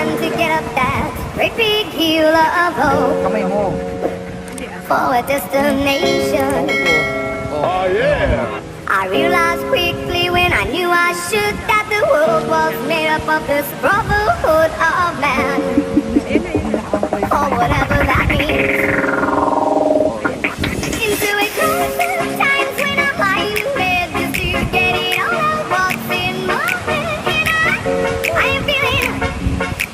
trying to get up that great big hill of hope Kamay mo. for a destination. Oh yeah! I realized quickly when I knew I should that the world was made up of this brotherhood of man, or whatever that means. Into a crisis times when I'm lying in bed just to get it all out what's in my head. I am feeling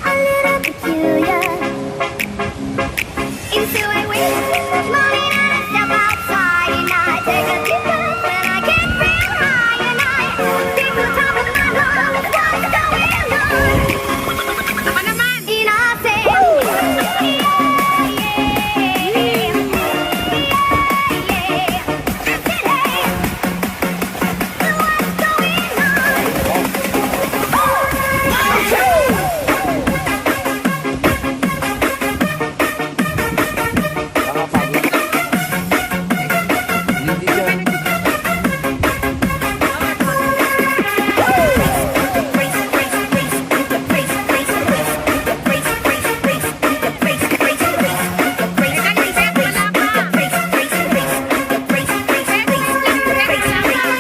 a little peculiar. Into a winter morning and I step outside and I take a deep breath and I get real high and I think the top of my lungs what's going on. And I say, yeah, yeah, yeah, yeah. I said, hey, what's going on? Hindi dyan.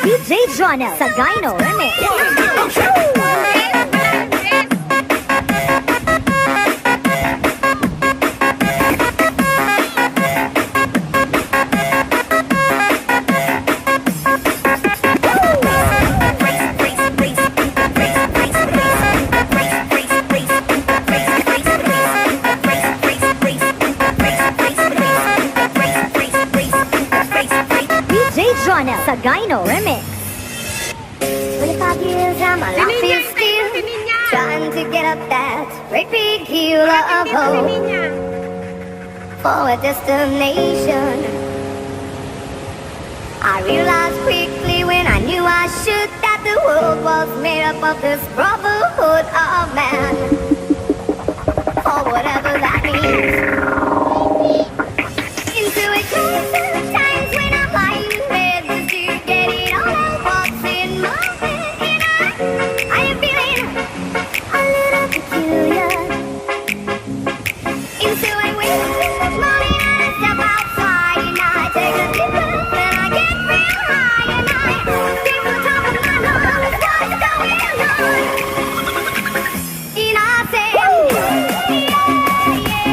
DJ Jonel sa Gyno Remix. DJ Jonel sa Gyno Remix. 25 years and my life is still trying to get up that great big hill of hope for a destination. I realized quickly when I knew I should that the world was made up of this brotherhood of man, or whatever that means. Into a crisis times when I'm lying in bed just to get it all out what's in my head. And I am feeling a little peculiar. Into a winter morning and I step outside and I take a deep breath and I get real high and I think the top of my lungs what's going on. And I say, yeah, yeah,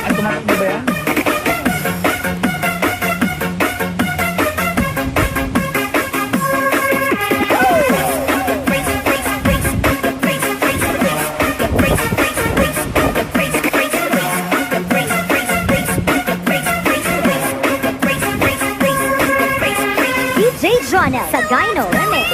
Ay, tumatakbo ba yan? DJ Jonel sa Gyno Remix.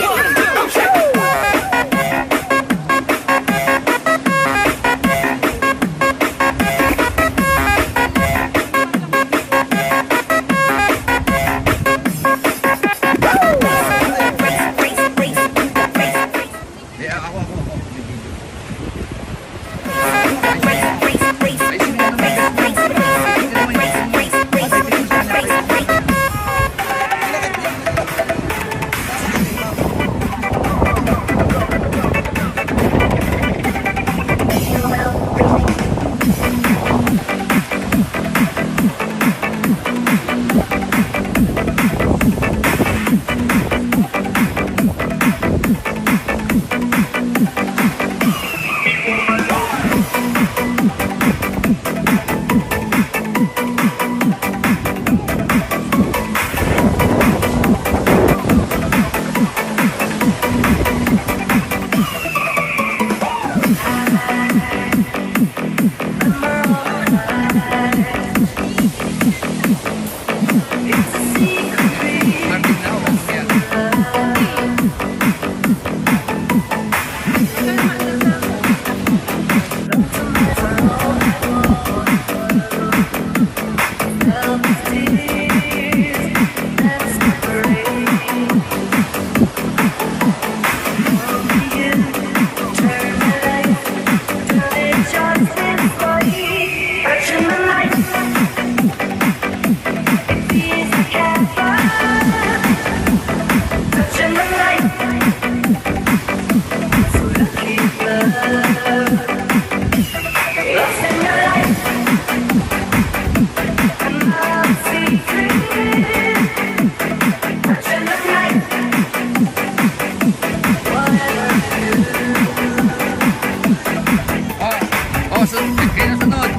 Kaya sunod.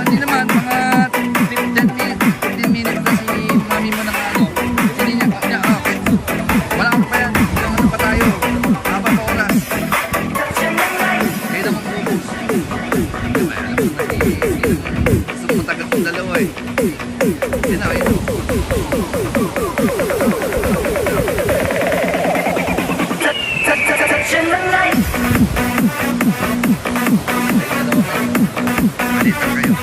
Hindi naman, mga 15 minutes na si mami mo ng ano. Hindi niya, okay. Wala ka pa yan. Hanggang ano pa tayo. Haba pa oras. Kaya naman ubus. Hindi ba, alam mo na gusto mo matagal kong dalawa eh. Yan na, ito. Touching the light. Malito kayo.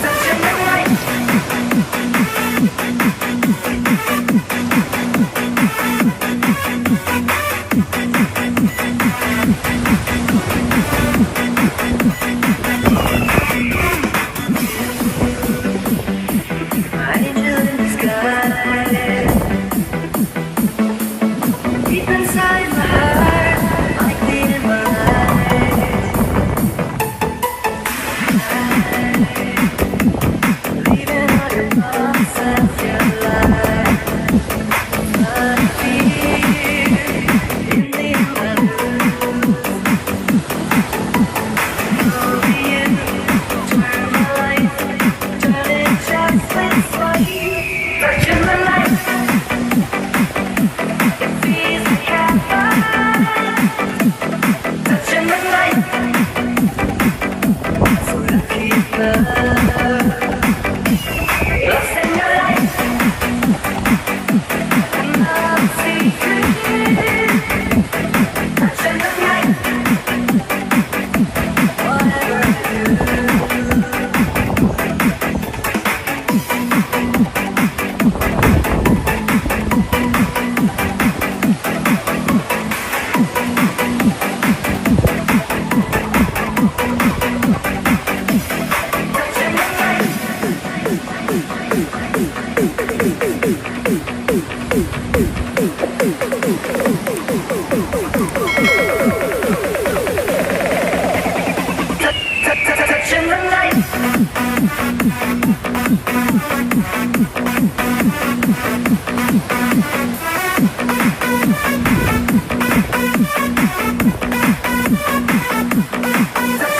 Touching the light. Angel in the sky. Deep inside my heart, like the in my life. Leaving all your thoughts and your life. I feel in the unknown. Only you turn my life, turn it just this way. Touching the light. It feels like heaven. Touching the light. So I keep love. Lost in your light. And I'm secret. Touching the light. Whatever I do. Touching the light. Touching